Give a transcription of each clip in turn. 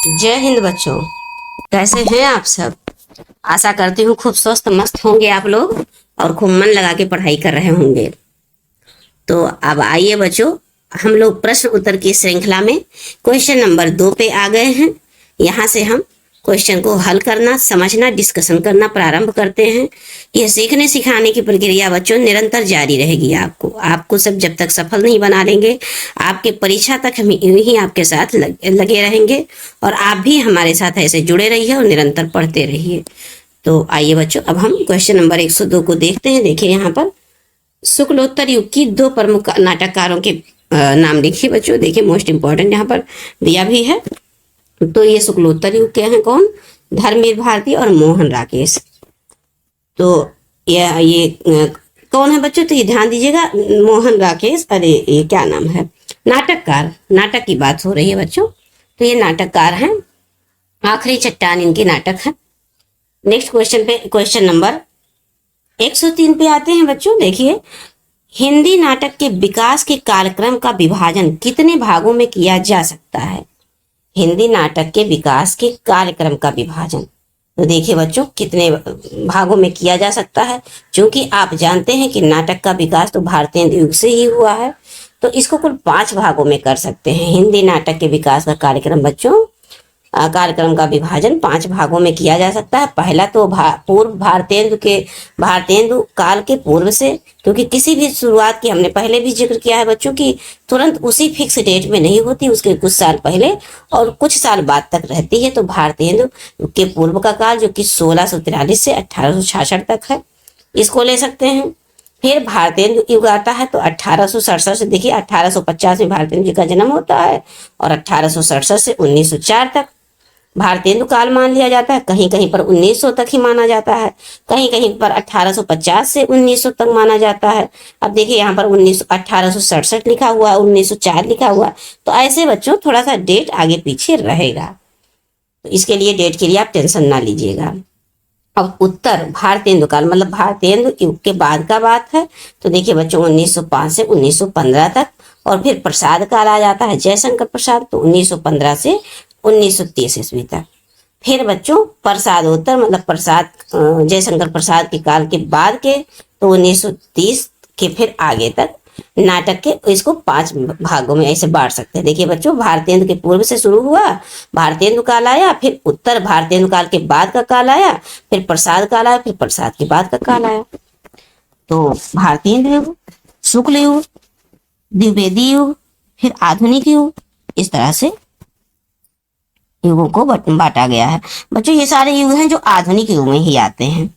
जय हिंद बच्चों। कैसे हैं आप सब? आशा करती हूँ खूब स्वस्थ मस्त होंगे आप लोग और खूब मन लगा के पढ़ाई कर रहे होंगे। तो अब आइए बच्चों, हम लोग प्रश्न उत्तर की श्रृंखला में क्वेश्चन नंबर 2 पे आ गए हैं। यहाँ से हम क्वेश्चन को हल करना, समझना, डिस्कशन करना प्रारंभ करते हैं। यह सीखने सिखाने की प्रक्रिया बच्चों निरंतर जारी रहेगी। आपको सब जब तक सफल नहीं बना लेंगे, आपके परीक्षा तक हम यूं ही आपके साथ लगे रहेंगे और आप भी हमारे साथ ऐसे जुड़े रहिए और निरंतर पढ़ते रहिए। तो आइए बच्चों, अब हम क्वेश्चन नंबर 102 को देखते हैं। देखिए यहाँ पर शुक्लोत्तर युग की 2 प्रमुख नाटककारों के नाम लिखिए बच्चों। देखिए मोस्ट इंपॉर्टेंट यहाँ पर दिया भी है। तो ये शुक्लोत्तर युग के हैं कौन? धर्मवीर भारती और मोहन राकेश। तो ये कौन है बच्चों? तो ये ध्यान दीजिएगा, मोहन राकेश। अरे ये क्या नाम है? नाटककार, नाटक की बात हो रही है बच्चों। तो ये नाटककार हैं। आखिरी चट्टान इनके नाटक है। नेक्स्ट क्वेश्चन पे, क्वेश्चन नंबर 103 पे आते हैं बच्चों। देखिए, हिंदी नाटक के विकास के कार्यक्रम का विभाजन कितने भागों में किया जा सकता है? हिंदी नाटक के विकास के कार्यक्रम का विभाजन, तो देखिए बच्चों कितने भागों में किया जा सकता है। क्योंकि आप जानते हैं कि नाटक का विकास तो भारतीय युग से ही हुआ है, तो इसको कुल 5 भागों में कर सकते हैं। हिंदी नाटक के विकास का कार्यक्रम बच्चों, कार्यक्रम का विभाजन 5 भागों में किया जा सकता है। पहला तो पूर्व भारतेंदु काल के पूर्व से, क्योंकि किसी भी शुरुआत की हमने पहले भी जिक्र किया है बच्चों की तुरंत उसी फिक्स डेट में नहीं होती, उसके कुछ साल पहले और कुछ साल बाद तक रहती है। तो भारतेंदु के पूर्व का काल जो कि 1643 से 1866 तक है, इसको ले सकते हैं। फिर भारतेंदु युग आता है तो 1867 से, देखिए 1850 में भारतेंदु जी का जन्म होता है और 1867 से 1904 तक भारतेंदु काल मान लिया जाता है। कहीं कहीं पर 1900 तक ही माना जाता है, कहीं कहीं पर 1850 से 1900 तक माना जाता है। अब देखिए यहाँ पर 1867 लिखा हुआ है, 1904 लिखा हुआ है, तो ऐसे बच्चों थोड़ा सा डेट आगे पीछे रहेगा, तो इसके लिए डेट के लिए आप टेंशन ना लीजिएगा। अब उत्तर भारतेंदु काल मतलब भारतेंदु युग के बाद का बात है। तो देखिए बच्चों 1905 से 1915 तक, और फिर प्रसाद काल आ जाता है, जयशंकर प्रसाद, तो 1915 से 1930 ईस्वी तक। फिर बच्चों प्रसादोत्तर मतलब प्रसाद जयशंकर प्रसाद के काल के बाद के, तो 1930 के फिर आगे तक नाटक के इसको 5 भागों में ऐसे बांट सकते हैं। देखिए बच्चों, भारतेंदु के पूर्व से शुरू हुआ, भारतेंदु काल आया, फिर उत्तर भारतेंदु काल के बाद का काल आया, फिर प्रसाद काल आया, फिर प्रसाद के बाद का काल आया। तो भारतेंदु युग, शुक्ल युग, द्विवेदी युग, फिर आधुनिक युग, इस तरह से युगों को बांटा गया है। बच्चों ये सारे युग हैं जो आधुनिक युग में ही आते हैं।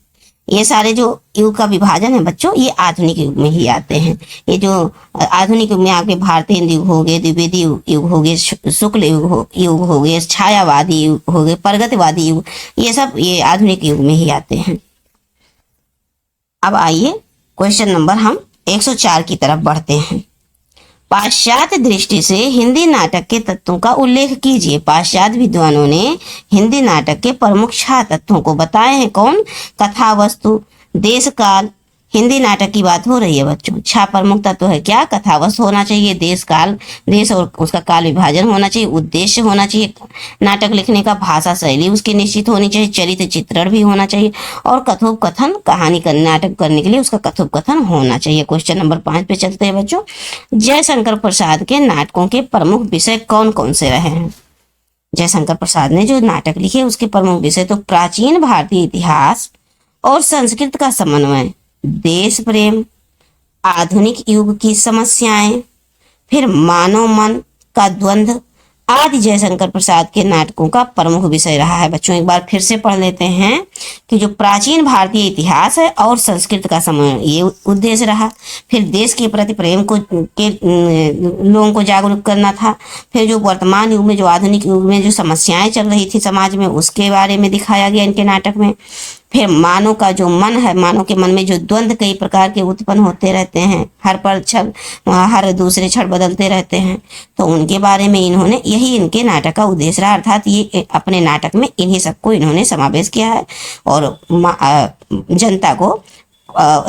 ये सारे जो युग का विभाजन है बच्चों, ये आधुनिक युग में ही आते हैं। ये जो आधुनिक युग में आपके भारतेंदु युग हो गए, द्विवेदी युग हो गए, शुक्ल युग हो गए, छायावादी युग हो गए, प्रगतिवादी युग, ये सब ये आधुनिक युग में ही आते हैं। अब आइए क्वेश्चन नंबर हम 104 की तरफ बढ़ते हैं। पाश्चात्य दृष्टि से हिंदी नाटक के तत्वों का उल्लेख कीजिए। पाश्चात्य विद्वानों ने हिंदी नाटक के प्रमुख 6 तत्वों को बताए हैं। कौन? कथा वस्तु, देश काल, हिंदी नाटक की बात हो रही है बच्चों। 6 प्रमुख तत्व है क्या? कथा वस्तु होना चाहिए, देश काल, देश और उसका काल विभाजन होना चाहिए, उद्देश्य होना चाहिए नाटक लिखने का, भाषा शैली उसकी निश्चित होनी चाहिए, चरित्र चित्रण भी होना चाहिए, और कथोपकथन, कहानी का नाटक करने के लिए उसका कथोपकथन होना चाहिए। क्वेश्चन नंबर 5 पे चलते हैं बच्चों। जयशंकर प्रसाद के नाटकों के प्रमुख विषय कौन कौन से रहे हैं? जयशंकर प्रसाद ने जो नाटक लिखे उसके प्रमुख विषय तो प्राचीन भारतीय इतिहास और संस्कृत का समन्वय, देश प्रेम, आधुनिक युग की समस्याएं, फिर मानव मन का द्वंद्व आदि जयशंकर प्रसाद के नाटकों का प्रमुख विषय रहा है। बच्चों एक बार फिर से पढ़ लेते हैं कि जो प्राचीन भारतीय इतिहास है और संस्कृत का समन्वय, ये उद्देश्य रहा। फिर देश के प्रति प्रेम को के लोगों को जागरूक करना था। फिर जो वर्तमान युग में, जो आधुनिक युग में जो समस्याएं चल रही थी समाज में, उसके बारे में दिखाया गया इनके नाटक में। फिर मानव का जो मन है, मानव के मन में जो द्वंद्व कई प्रकार के उत्पन्न होते रहते हैं, हर दूसरे क्षण बदलते रहते हैं, तो उनके बारे में इन्होंने, यही इनके नाटक का उद्देश्य रहा। अर्थात ये अपने नाटक में इन्हीं सबको इन्होंने समावेश किया है और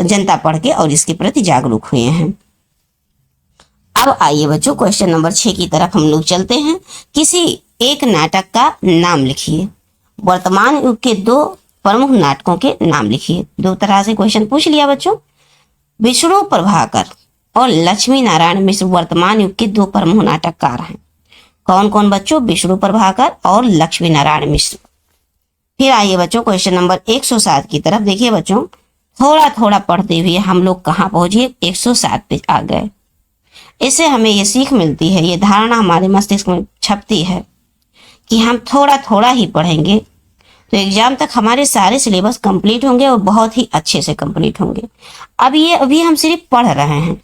जनता पढ़ के और इसके प्रति जागरूक हुए हैं। अब आइए बच्चों क्वेश्चन नंबर 6 की तरफ हम लोग चलते हैं। किसी एक नाटक का नाम लिखिए। वर्तमान युग के 2 प्रमुख नाटकों के नाम लिखिए। 2 तरह से क्वेश्चन पूछ लिया बच्चों। विष्णु प्रभाकर और लक्ष्मी नारायण मिश्र वर्तमान युग के 2 प्रमुख नाटककार हैं। कौन कौन बच्चों? विष्णु प्रभाकर और लक्ष्मी नारायण मिश्र। फिर आइए बच्चों क्वेश्चन नंबर 107 की तरफ। देखिए बच्चों, थोड़ा थोड़ा पढ़ते हुए हम लोग कहाँ पहुंचे? 107 पे आ गए। इससे हमें ये सीख मिलती है, ये धारणा हमारे मस्तिष्क में छपती है कि हम थोड़ा थोड़ा ही पढ़ेंगे तो एग्जाम तक हमारे सारे सिलेबस कंप्लीट होंगे और बहुत ही अच्छे से कंप्लीट होंगे। अभी हम सिर्फ पढ़ रहे हैं।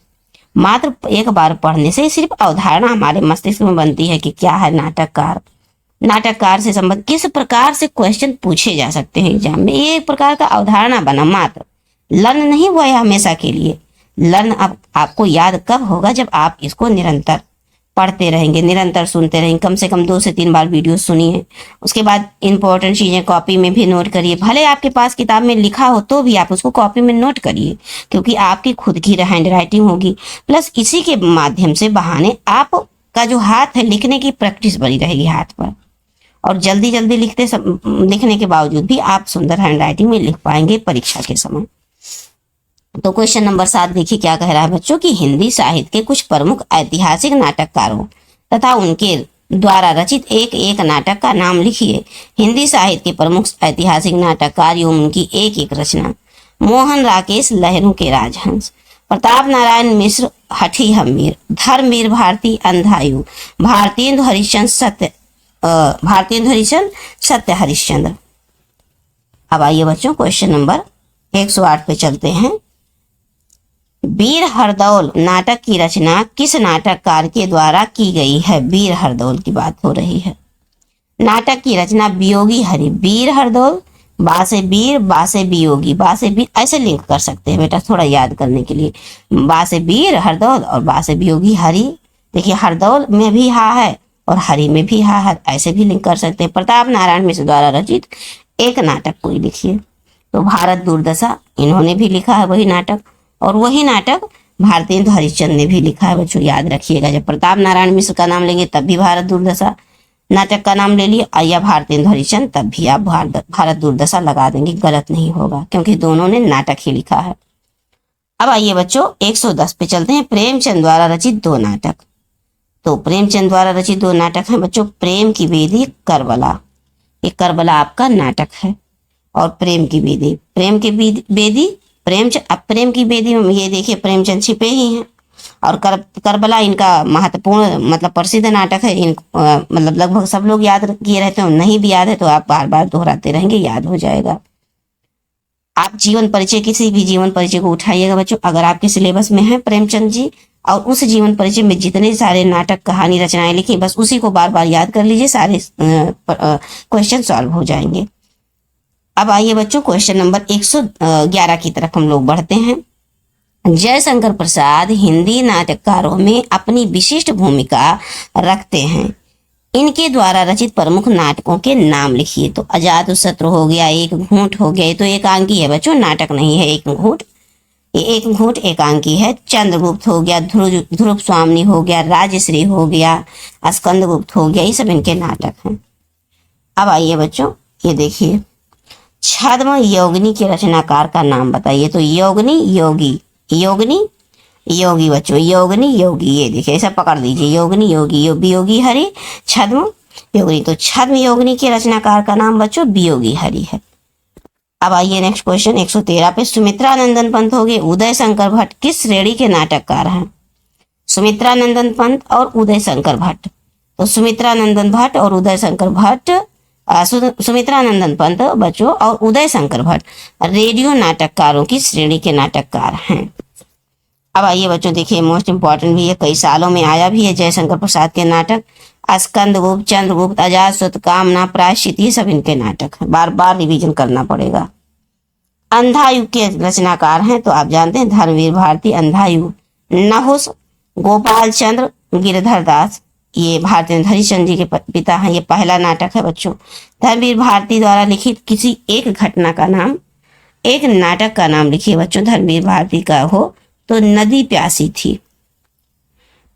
मात्र एक बार पढ़ने से सिर्फ अवधारणा हमारे मस्तिष्क में बनती है कि क्या है नाटककार। नाटककार से संबंध किस प्रकार से क्वेश्चन पूछे जा सकते हैं एग्जाम में, ये एक प्रकार का अवधारणा बना, मात्र लर्न नहीं हुआ है हमेशा के लिए। लर्न अब आपको याद कब होगा? जब आप इसको निरंतर पढ़ते रहेंगे, निरंतर सुनते रहेंगे। कम से कम 2 से 3 बार वीडियो सुनिए। उसके बाद इंपॉर्टेंट चीजें कॉपी में भी नोट करिए। भले आपके पास किताब में लिखा हो तो भी आप उसको कॉपी में नोट करिए, क्योंकि आपकी खुद की हैंड राइटिंग होगी। प्लस इसी के माध्यम से बहाने आपका जो हाथ है, लिखने की प्रैक्टिस बनी रहेगी हाथ पर, और जल्दी जल्दी लिखने के बावजूद भी आप सुंदर हैंड राइटिंग में लिख पाएंगे परीक्षा के समय। तो क्वेश्चन नंबर 7 देखिए क्या कह रहा है बच्चों कि हिंदी साहित्य के कुछ प्रमुख ऐतिहासिक नाटककारों तथा उनके द्वारा रचित एक एक नाटक का नाम लिखिए। हिंदी साहित्य के प्रमुख ऐतिहासिक नाटककार एवं उनकी एक एक रचना। मोहन राकेश लहरों के राजहंस, प्रताप नारायण मिश्र हठी हमीर, धर्मवीर भारती अंधायु, भारतेंदु हरिश्चंद्र सत्य हरिश्चंद्र। अब आइए बच्चों क्वेश्चन नंबर 108 पे चलते हैं। वीर हरदौल नाटक की रचना किस नाटककार के द्वारा की गई है? वीर हरदौल की बात हो रही है। नाटक की रचना वियोगी हरि। वीर हरदौल, बा से वीर, बा से वियोगी, बा से वीर, ऐसे लिंक कर सकते हैं बेटा थोड़ा याद करने के लिए। बा से वीर हरदौल और बा से वियोगी हरि। देखिए हरदौल में भी हा है और हरि में भी हा है, ऐसे भी लिंक कर सकते हैं। प्रताप नारायण मिश्र द्वारा रचित एक नाटक कोई लिखिए। तो भारत दुर्दशा इन्होंने भी लिखा है वही नाटक, और वही नाटक भारतेंदु हरिश्चंद्र ने भी लिखा है बच्चों, याद रखिएगा। जब प्रताप नारायण मिश्र का नाम लेंगे तब भी भारत दुर्दशा नाटक का नाम ले लिए, या भारतेंदु हरिश्चंद्र तब भी आप भारत दुर्दशा लगा देंगे, गलत नहीं होगा, क्योंकि दोनों ने नाटक ही लिखा है। अब आइए बच्चों 110 पे चलते हैं। प्रेमचंद द्वारा रचित 2 नाटक। तो प्रेमचंद द्वारा रचित 2 नाटक हैं बच्चों, प्रेम की बेदी, करबला। ये करबला आपका नाटक है। और प्रेम की बेदी, प्रेम की बेदी प्रेम की बेदी में ये देखिए प्रेमचंद छिपे ही हैं। और करबला इनका महत्वपूर्ण मतलब प्रसिद्ध नाटक है। मतलब लगभग सब लोग याद किए रहते हैं, नहीं भी याद है तो आप बार बार दोहराते रहेंगे, याद हो जाएगा। आप जीवन परिचय, किसी भी जीवन परिचय को उठाइएगा बच्चों, अगर आपके सिलेबस में है प्रेमचंद जी, और उस जीवन परिचय में जितने सारे नाटक कहानी रचनाएं लिखी, बस उसी को बार बार याद कर लीजिए, सारे क्वेश्चन सॉल्व हो जाएंगे। अब आइए बच्चों क्वेश्चन नंबर 111 की तरफ हम लोग बढ़ते हैं। जयशंकर प्रसाद हिंदी नाटककारों में अपनी विशिष्ट भूमिका रखते हैं। इनके द्वारा रचित प्रमुख नाटकों के नाम लिखिए। तो अजातशत्रु हो गया, एक घूंट हो गया, ये तो एकांकी है बच्चों, नाटक नहीं है एक घूंट, ये एक घूंट एकांकी है। चंद्रगुप्त हो गया, ध्रुव स्वामी हो गया, राजश्री हो गया, स्कंदगुप्त हो गया, ये सब इनके नाटक हैं। अब आइए बच्चों ये देखिए, छद्म योगिनी के रचनाकार का नाम बताइए। तो योगिनी योगी, योगिनी योगी बच्चों, योगिनी योगी, ये देखिए ऐसा पकड़ लीजिए, योगिनी योगी, वियोगी हरि, छद्म योगिनी। तो छद्म योगिनी के रचनाकार का नाम बच्चों वियोगी हरि है। अब आइए नेक्स्ट क्वेश्चन 113 पे। सुमित्रानंदन पंत हो गए, उदय शंकर भट्ट किस श्रेणी के नाटककार हैं? सुमित्रानंदन पंत और उदय शंकर भट्ट। तो सुमित्रानंदन भट्ट और उदय शंकर भट्ट, सुमित्रानंदन पंत बच्चों और उदय शंकर भट्ट रेडियो नाटककारों की श्रेणी के नाटककार हैं। अब आइए बच्चों देखिए, मोस्ट इंपॉर्टेंट भी है, कई सालों में आया भी है जयशंकर प्रसाद के नाटक। स्कंदगुप्त, चंद्रगुप्त, अजातशत्रु, कामना, प्रायश्चित, ये सब इनके नाटक हैं, बार बार रिवीजन करना पड़ेगा। अंधायु के रचनाकार हैं तो आप जानते हैं धर्मवीर भारती, अंधायु। नहुस, गोपाल चंद्र गिरधर दास, ये भारतेंदु हरिश्चंद्र जी के पिता हैं, ये पहला नाटक है बच्चों। धर्मवीर भारती द्वारा लिखित किसी एक घटना का नाम, एक नाटक का नाम लिखिए बच्चों। धर्मवीर भारती का हो तो नदी प्यासी थी।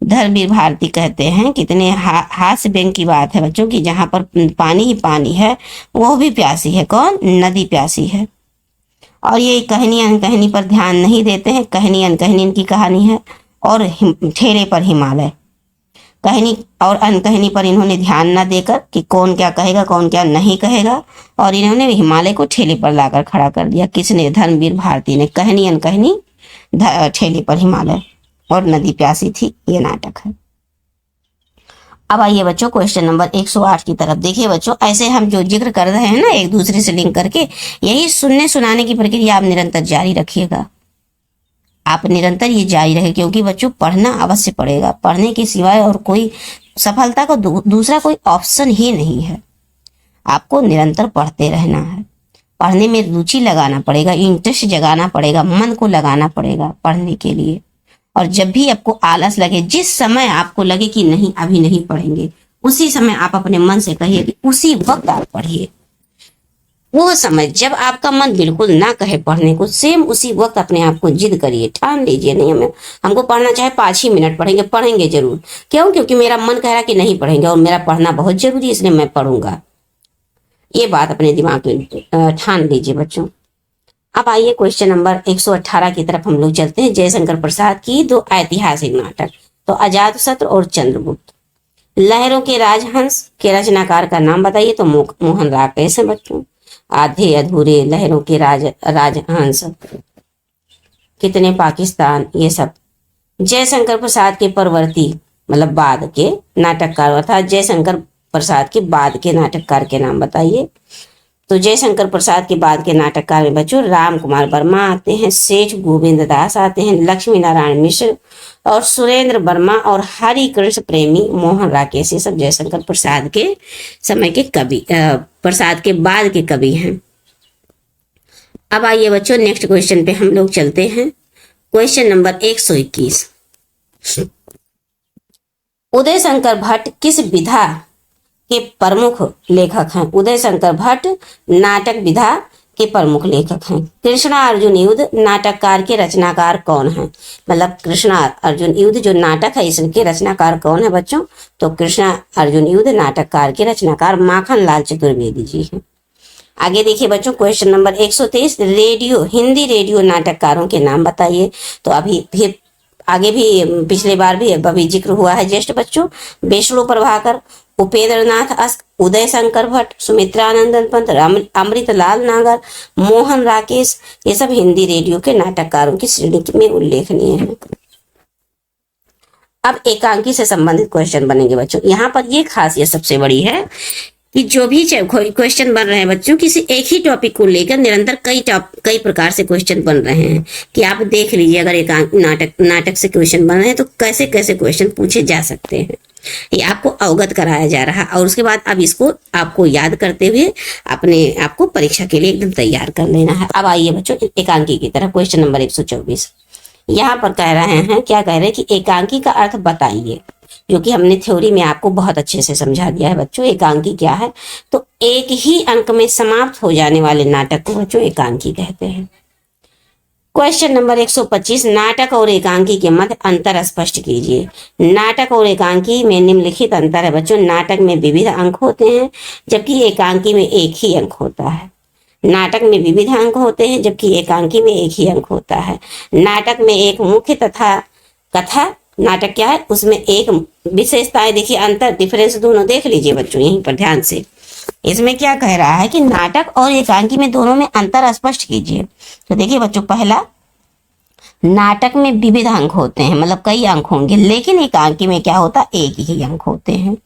धर्मवीर भारती कहते हैं कितने हास्य व्यंग की बात है बच्चों की, जहां पर पानी ही पानी है वो भी प्यासी है। कौन? नदी प्यासी है। और ये कहनी अनकहनी पर ध्यान नहीं देते हैं। कहनी अनकहनी इनकी कहानी है। और ठेले पर हिमालय, कहनी और अनकहनी पर इन्होंने ध्यान न देकर कि कौन क्या कहेगा कौन क्या नहीं कहेगा, और इन्होंने हिमालय को ठेले पर लाकर खड़ा कर दिया। किसने? धर्मवीर भारती ने। कहनी अनकहनी, ठेले पर हिमालय, और नदी प्यासी थी, ये नाटक है। अब आइए बच्चों क्वेश्चन नंबर 108 की तरफ। देखिए बच्चों, ऐसे हम जो जिक्र कर रहे हैं ना एक दूसरे से लिंक करके, यही सुनने सुनाने की प्रक्रिया आप निरंतर जारी रखिएगा। आप निरंतर ये जारी रहे, क्योंकि बच्चों पढ़ना अवश्य पड़ेगा। पढ़ने के सिवाय और कोई सफलता का दूसरा कोई ऑप्शन ही नहीं है। आपको निरंतर पढ़ते रहना है। पढ़ने में रुचि लगाना पड़ेगा, इंटरेस्ट जगाना पड़ेगा, मन को लगाना पड़ेगा पढ़ने के लिए। और जब भी आपको आलस लगे, जिस समय आपको लगे कि नहीं अभी नहीं पढ़ेंगे, उसी समय आप अपने मन से कहिए कि उसी वक्त आप पढ़िए। वो समय जब आपका मन बिल्कुल ना कहे पढ़ने को, सेम उसी वक्त अपने आप को जिद करिए, ठान लीजिए नहीं हमको पढ़ना, चाहे 5 ही मिनट पढ़ेंगे, पढ़ेंगे जरूर। क्यों? क्योंकि मेरा मन कह रहा कि नहीं पढ़ेंगे और मेरा पढ़ना बहुत जरूरी है, इसलिए मैं पढ़ूंगा। ये बात अपने दिमाग में ठान लीजिए बच्चों। अब आइए क्वेश्चन नंबर 118 की तरफ हम लोग चलते हैं। जयशंकर प्रसाद की 2 ऐतिहासिक नाटक, तो अजात शत्रु और चंद्रगुप्त। लहरों के राजहंस के रचनाकार का नाम बताइए, तो मोहन राकेश है बच्चों। आधे अधूरे, लहरों के राजहंस, कितने पाकिस्तान, ये सब। जयशंकर प्रसाद के परवर्ती मतलब बाद के नाटककार, अर्थात जयशंकर प्रसाद के बाद के नाटककार के नाम बताइए। तो जयशंकर प्रसाद के बाद के नाटककार में बच्चों राम कुमार वर्मा आते हैं, सेठ गोविंद दास आते हैं, लक्ष्मी नारायण मिश्र और सुरेंद्र वर्मा और हरि कृष्ण प्रेमी, मोहन राकेश, ये सब जयशंकर प्रसाद के समय के कवि, प्रसाद के बाद के कवि हैं। अब आइए बच्चों नेक्स्ट क्वेश्चन पे हम लोग चलते हैं। Question number 121। उदय शंकर भट्ट किस विधा के प्रमुख लेखक हैं? उदय शंकर भट्ट नाटक विधा के प्रमुख लेखक हैं। कृष्णा अर्जुन युद्ध नाटककार के रचनाकार कौन है? मतलब कृष्णा अर्जुन युद्ध जो नाटक है इसके रचनाकार कौन है बच्चों? तो कृष्णा अर्जुन युद्ध नाटककार के रचनाकार माखन लाल चतुर्वेदी जी हैं। आगे देखिए बच्चों question number 123। Radio, Hindi radio नाटककारों के नाम बताइए। तो अभी फिर आगे भी पिछले बार भी अभी जिक्र हुआ है जस्ट बच्चों। बेशड़ो प्रभाकर, उपेंद्र नाथ अस्क, उदय शंकर भट्ट, सुमित्रानंदन पंत, अमृतलाल नागर, मोहन राकेश, ये सब हिंदी रेडियो के नाटककारों की श्रेणी में उल्लेखनीय है। अब एकांकी से संबंधित क्वेश्चन बनेंगे बच्चों। यहाँ पर ये खासियत सबसे बड़ी है कि जो भी क्वेश्चन बन रहे हैं बच्चों, किसी एक ही टॉपिक को लेकर निरंतर कई प्रकार से क्वेश्चन बन रहे हैं कि आप देख लीजिए। अगर एकांक नाटक से क्वेश्चन बन रहे हैं तो कैसे कैसे क्वेश्चन पूछे जा सकते हैं, ये आपको अवगत कराया जा रहा है। और उसके बाद अब इसको आपको याद करते हुए अपने आपको परीक्षा के लिए एकदम तैयार कर लेना है। अब आइए बच्चों एकांकी की तरफ। क्वेश्चन नंबर 124 यहाँ पर कह रहे हैं, क्या कह रहे हैं कि एकांकी का अर्थ बताइए, जो कि हमने थ्योरी में आपको बहुत अच्छे से समझा दिया है बच्चों। एकांकी क्या है? तो एक ही अंक में समाप्त हो जाने वाले नाटक को बच्चों एकांकी कहते हैं। Question number 125। नाटक और एकांकी के मध्य अंतर स्पष्ट कीजिए। नाटक और एकांकी में निम्नलिखित अंतर है बच्चों। नाटक में विविध अंक होते हैं जबकि एकांकी में एक ही अंक होता है। नाटक में विविध अंक होते हैं जबकि एकांकी में एक ही अंक होता है। नाटक में एक मुख्य तथा कथा, नाटक क्या है उसमें एक विशेषताएं, देखिए अंतर डिफरेंस दोनों देख लीजिए बच्चों यहीं पर ध्यान से। इसमें क्या कह रहा है कि नाटक और एकांकी में दोनों में अंतर स्पष्ट कीजिए। तो देखिए बच्चों, पहला, नाटक में विविध अंक होते हैं, मतलब कई अंक होंगे, लेकिन एकांकी में क्या होता है? एक ही अंक होते हैं।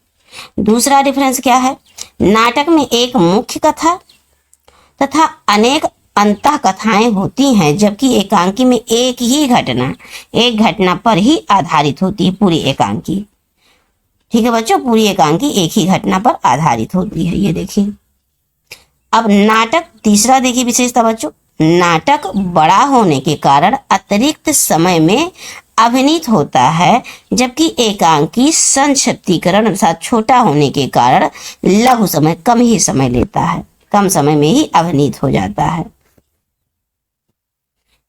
दूसरा डिफरेंस क्या है? नाटक में एक मुख्य कथा तथा अनेक अंतः कथाएं होती हैं जबकि एकांकी में एक ही घटना, एक घटना पर ही आधारित होती है पूरी एकांकी। ठीक है बच्चों, पूरी एकांकी एक ही घटना पर आधारित होती है। ये देखिए। अब नाटक, तीसरा देखिए विशेषता बच्चों, नाटक बड़ा होने के कारण अतिरिक्त समय में अभिनीत होता है जबकि एकांकी संक्षिप्तीकरण अर्थात छोटा होने के कारण लघु समय, कम ही समय लेता है, कम समय में ही अभिनीत हो जाता है।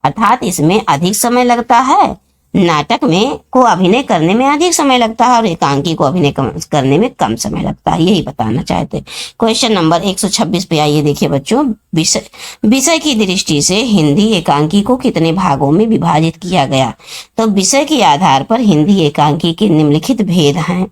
अर्थात इसमें अधिक समय लगता है नाटक में को अभिनय करने में अधिक समय लगता है और एकांकी को अभिनय करने में कम समय लगता है, यही बताना चाहते हैं। क्वेश्चन नंबर 126 पे आइए देखिए बच्चों, विषय की दृष्टि से हिंदी एकांकी को कितने भागों में विभाजित किया गया? तो विषय के आधार पर हिंदी एकांकी के निम्नलिखित भेद हैं।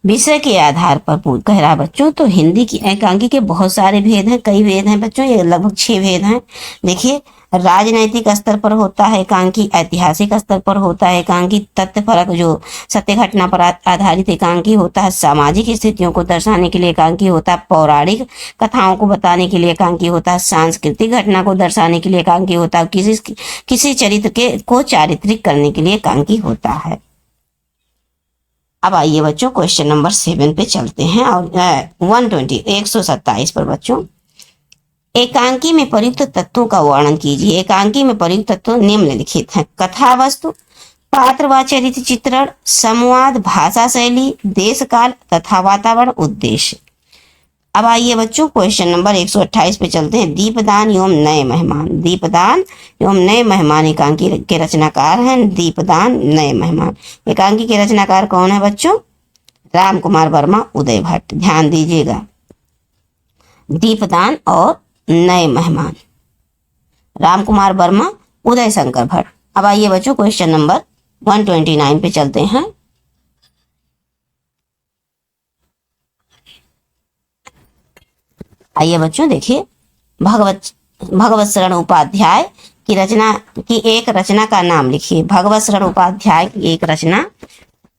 विषय के आधार पर कह रहा बच्चों, तो हिंदी की एकांकी के बहुत सारे भेद हैं, कई भेद हैं बच्चों, ये लगभग 6 भेद हैं। देखिए, राजनैतिक स्तर पर होता है एकांकी, ऐतिहासिक स्तर पर होता है एकांकी, तथ्य परक जो सत्य घटना पर आधारित एकांकी होता है, सामाजिक स्थितियों को दर्शाने के लिए एकांकी होता है, पौराणिक कथाओं को बताने के लिए एकांकी होता है, सांस्कृतिक घटना को दर्शाने के लिए एकांकी होता है, किसी चरित्र को चारित्रिक करने के लिए एकांकी होता है। अब आइए बच्चों क्वेश्चन नंबर 7 पे चलते हैं और 127 पर बच्चों, एकांकी में प्रयुक्त तत्वों का वर्णन कीजिए। एकांकी में प्रयुक्त तत्व निम्नलिखित हैं: कथा वस्तु, पात्र व चरित्र चित्रण, संवाद, भाषा शैली, देश काल तथा वातावरण, उद्देश्य। अब आइए बच्चों क्वेश्चन नंबर 128 पे चलते हैं, दीपदान एवं नए मेहमान। दीपदान एवं नए मेहमान एकांकी के रचनाकार हैं। दीपदान, नए मेहमान एकांकी के रचनाकार कौन है बच्चों? राम कुमार वर्मा, उदय भट्ट। ध्यान दीजिएगा, दीपदान और नए मेहमान, राम कुमार वर्मा, उदय शंकर भट्ट। अब आइए बच्चों क्वेश्चन नंबर 129 पे चलते हैं। आइए बच्चों देखिए, भगवत शरण उपाध्याय की रचना की एक रचना का नाम लिखिए। भगवत शरण उपाध्याय की एक रचना,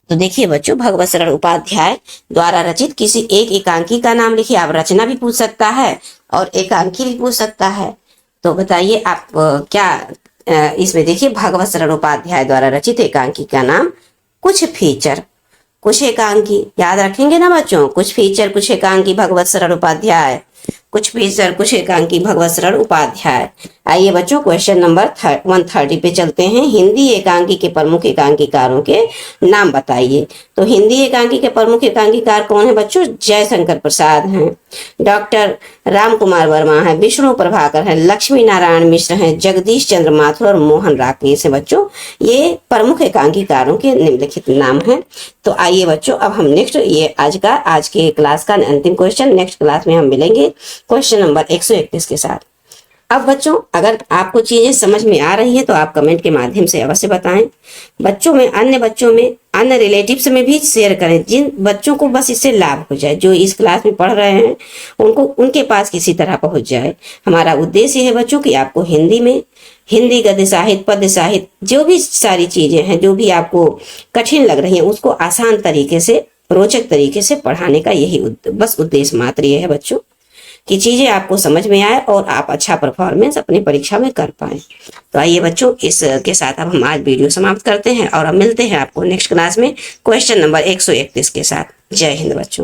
तो देखिए बच्चों, भगवत शरण उपाध्याय द्वारा रचित किसी एक एकांकी का नाम लिखिए। आप रचना भी पूछ सकता है और एकांकी भी पूछ सकता है, तो बताइए आप क्या इसमें देखिए, भगवत शरण उपाध्याय द्वारा रचित एकांकी का नाम कुछ फीचर, कुछ एकांकी, याद रखेंगे ना बच्चों, कुछ फीचर कुछ एकांकी भगवत शरण उपाध्याय, कुछ फीचर कुछ एकांकी भगवत शरण उपाध्याय। आइए बच्चों क्वेश्चन नंबर 130 पे चलते हैं, हिंदी एकांकी के प्रमुख एकांकीकारों के नाम बताइए। तो हिंदी एकांकी के प्रमुख एकांकीकार कौन है बच्चों? जयशंकर प्रसाद हैं, डॉक्टर राम कुमार वर्मा है, विष्णु प्रभाकर है, लक्ष्मी नारायण मिश्र हैं, जगदीश चंद्र माथुर और मोहन राकेश है बच्चों। ये प्रमुख एकांकीकारों के निम्नलिखित नाम हैं। तो आइए बच्चों, अब हम नेक्स्ट, ये आज के क्लास का अंतिम क्वेश्चन, नेक्स्ट क्लास में हम मिलेंगे क्वेश्चन नंबर 131 के साथ। अब बच्चों, अगर आपको चीजें समझ में आ रही हैं तो आप कमेंट के माध्यम से अवश्य बताएं। बच्चों में, अन्य रिलेटिव्स में भी शेयर करें, जिन बच्चों को बस इससे लाभ हो जाए, जो इस क्लास में पढ़ रहे हैं उनको, उनके पास किसी तरह पहुंच जाए। हमारा उद्देश्य है बच्चों कि आपको हिंदी गद्य साहित्य, पद्य साहित्य, जो भी सारी चीजें हैं, जो भी आपको कठिन लग रही हैं, उसको आसान तरीके से, रोचक तरीके से पढ़ाने का यही बस उद्देश्य मात्र ये है बच्चों, कि चीजें आपको समझ में आए और आप अच्छा परफॉर्मेंस अपनी परीक्षा में कर पाए। तो आइए बच्चों, इसके साथ अब हम आज वीडियो समाप्त करते हैं और अब मिलते हैं आपको नेक्स्ट क्लास में क्वेश्चन नंबर 131 के साथ। जय हिंद बच्चों।